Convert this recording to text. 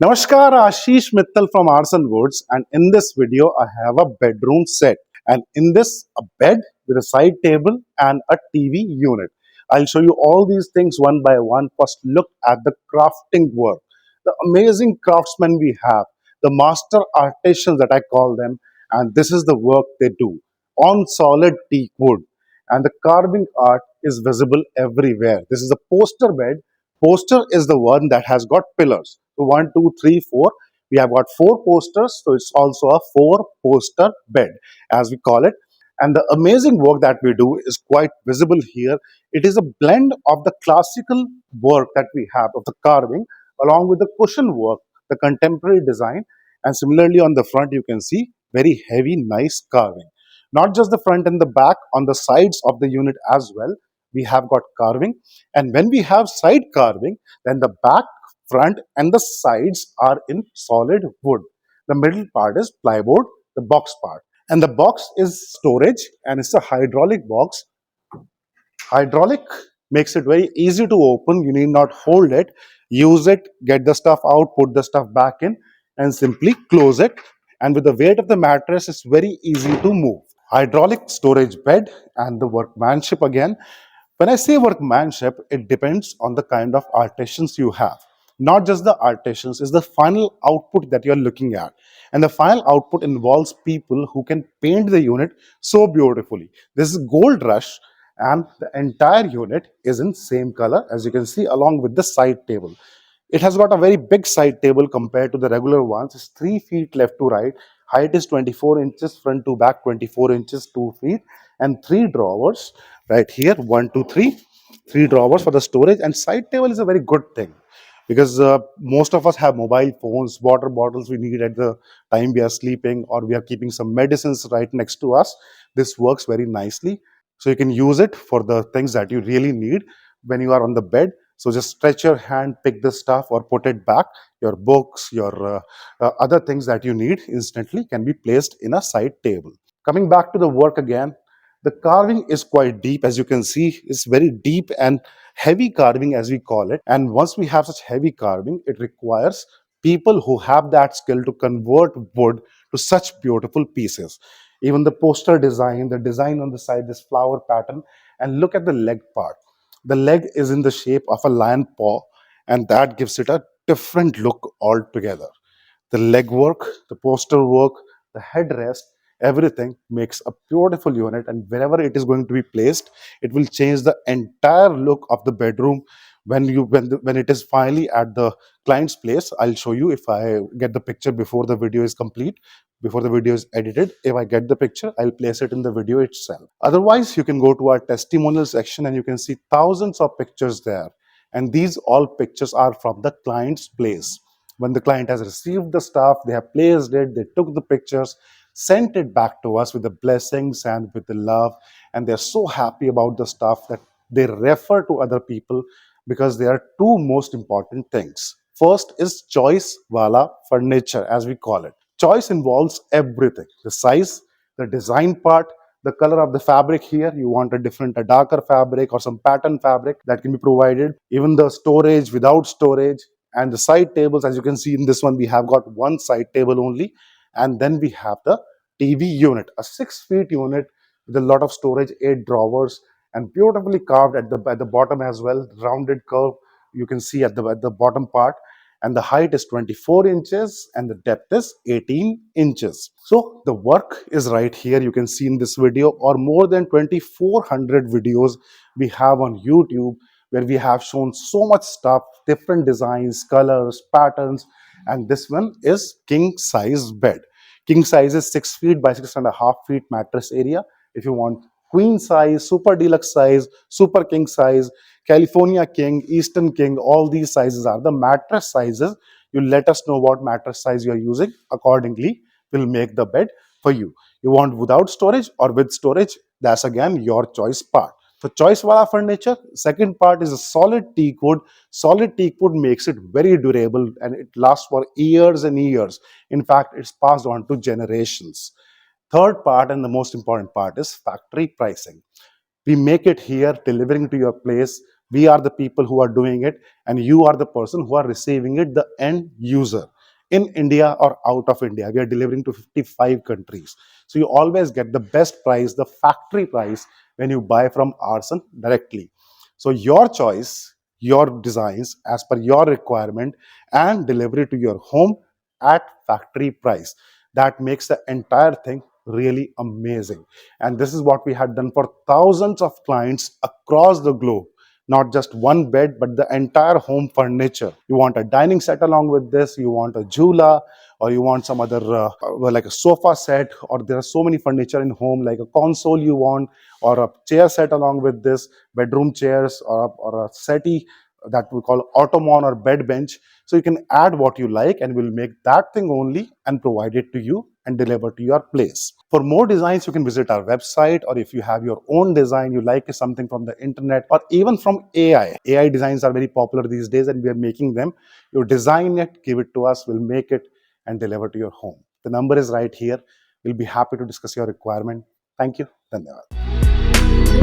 Namaskar, Ashish Mittal from Aarsun Woods, and in this video, I have a bedroom set, and in this, a bed with a side table and a TV unit. I'll show you all these things one by one. First, look at the crafting work, the amazing craftsmen we have, the master artisans that I call them, and this is the work they do on solid teak wood, and the carving art is visible everywhere. This is a poster bed. Poster is the one that has got pillars. So one, two, three, four. We have got four posters, so it's also a four poster bed, as we call it. And the amazing work that we do is quite visible here. It is a blend of the classical work that we have of the carving, along with the cushion work, the contemporary design, and similarly on the front you can see very heavy, nice carving. Not just the front and the back, on the sides of the unit as well, we have got carving. And when we have side carving, then the back, front, and the sides are in solid wood. The middle part is plywood, the box part. And the box is storage, and it's a hydraulic box. Hydraulic makes it very easy to open. You need not hold it, use it, get the stuff out, put the stuff back in, and simply close it. And with the weight of the mattress, it's very easy to move. Hydraulic storage bed and the workmanship again. When I say workmanship, it depends on the kind of artisans you have. Not just the artisans, it's the final output that you're looking at. And the final output involves people who can paint the unit so beautifully. This is Gold Rush, and the entire unit is in same color, as you can see, along with the side table. It has got a very big side table compared to the regular ones. It's 3 feet left to right. Height is 24 inches, front to back 24 inches, 2 feet, and 3 drawers right here. One, two, three. 3 drawers for the storage. And side table is a very good thing because most of us have mobile phones, water bottles we need at the time we are sleeping, or we are keeping some medicines right next to us. This works very nicely. So you can use it for the things that you really need when you are on the bed. So just stretch your hand, pick the stuff, or put it back. Your books, your other things that you need instantly can be placed in a side table. Coming back to the work again, the carving is quite deep, as you can see. It's very deep and heavy carving, as we call it. And once we have such heavy carving, it requires people who have that skill to convert wood to such beautiful pieces. Even the poster design, the design on the side, this flower pattern, and look at the leg part. The leg is in the shape of a lion paw, and that gives it a different look altogether. The leg work, the poster work, the headrest, everything makes a beautiful unit. And wherever it is going to be placed, it will change the entire look of the bedroom when it is finally at the client's place. I'll show you if I get the picture before the video is complete, before the video is edited. If I get the picture, I'll place it in the video itself. Otherwise, you can go to our testimonial section and you can see thousands of pictures there. And these all pictures are from the client's place. When the client has received the stuff, they have placed it, they took the pictures, sent it back to us with the blessings and with the love. And they're so happy about the stuff that they refer to other people, because there are two most important things. First is choice wala furniture, as we call it. Choice involves everything: the size, the design part, the color of the fabric. Here you want a darker fabric or some pattern fabric that can be provided. Even the storage, without storage, and the side tables. As you can see in this one, we have got one side table only. And then we have the TV unit, a 6 feet unit with a lot of storage, 8 drawers, and beautifully carved at the bottom as well, rounded curve you can see at the bottom part. And the height is 24 inches and the depth is 18 inches. So the work is right here. You can see in this video, or more than 2400 videos we have on YouTube, where we have shown so much stuff, different designs, colors, patterns. And this one is king size bed. King size is 6 feet by 6.5 feet mattress area. If you want queen size, super deluxe size, super king size, California king, Eastern king, all these sizes are the mattress sizes. You let us know what mattress size you're using. Accordingly, we'll make the bed for you. You want without storage or with storage? That's again your choice part. So choice wala furniture. Second part is a solid teak wood. Solid teak wood makes it very durable and it lasts for years and years. In fact, it's passed on to generations. Third part, and the most important part, is factory pricing. We make it here, delivering to your place We are the people who are doing it, and you are the person who are receiving it, the end user. In India or out of India, we are delivering to 55 countries. So you always get the best price, the factory price, when you buy from Aarsun directly. So your choice, your designs as per your requirement, and delivery to your home at factory price. That makes the entire thing really amazing. And this is what we had done for thousands of clients across the globe. Not just one bed, but the entire home furniture. You want a dining set along with this, you want a jula, or you want some other like a sofa set, or there are so many furniture in home like a console you want, or a chair set along with this, bedroom chairs, or a settee that we call ottoman or bed bench. So you can add what you like, and we'll make that thing only and provide it to you and deliver to your place. For more designs, you can visit our website, or if you have your own design, you like something from the internet or even from AI designs are very popular these days, and we are making them. You design it, give it to us, we'll make it and deliver to your home. The number is right here. We'll be happy to discuss your requirement. Thank you. Dhanyawad.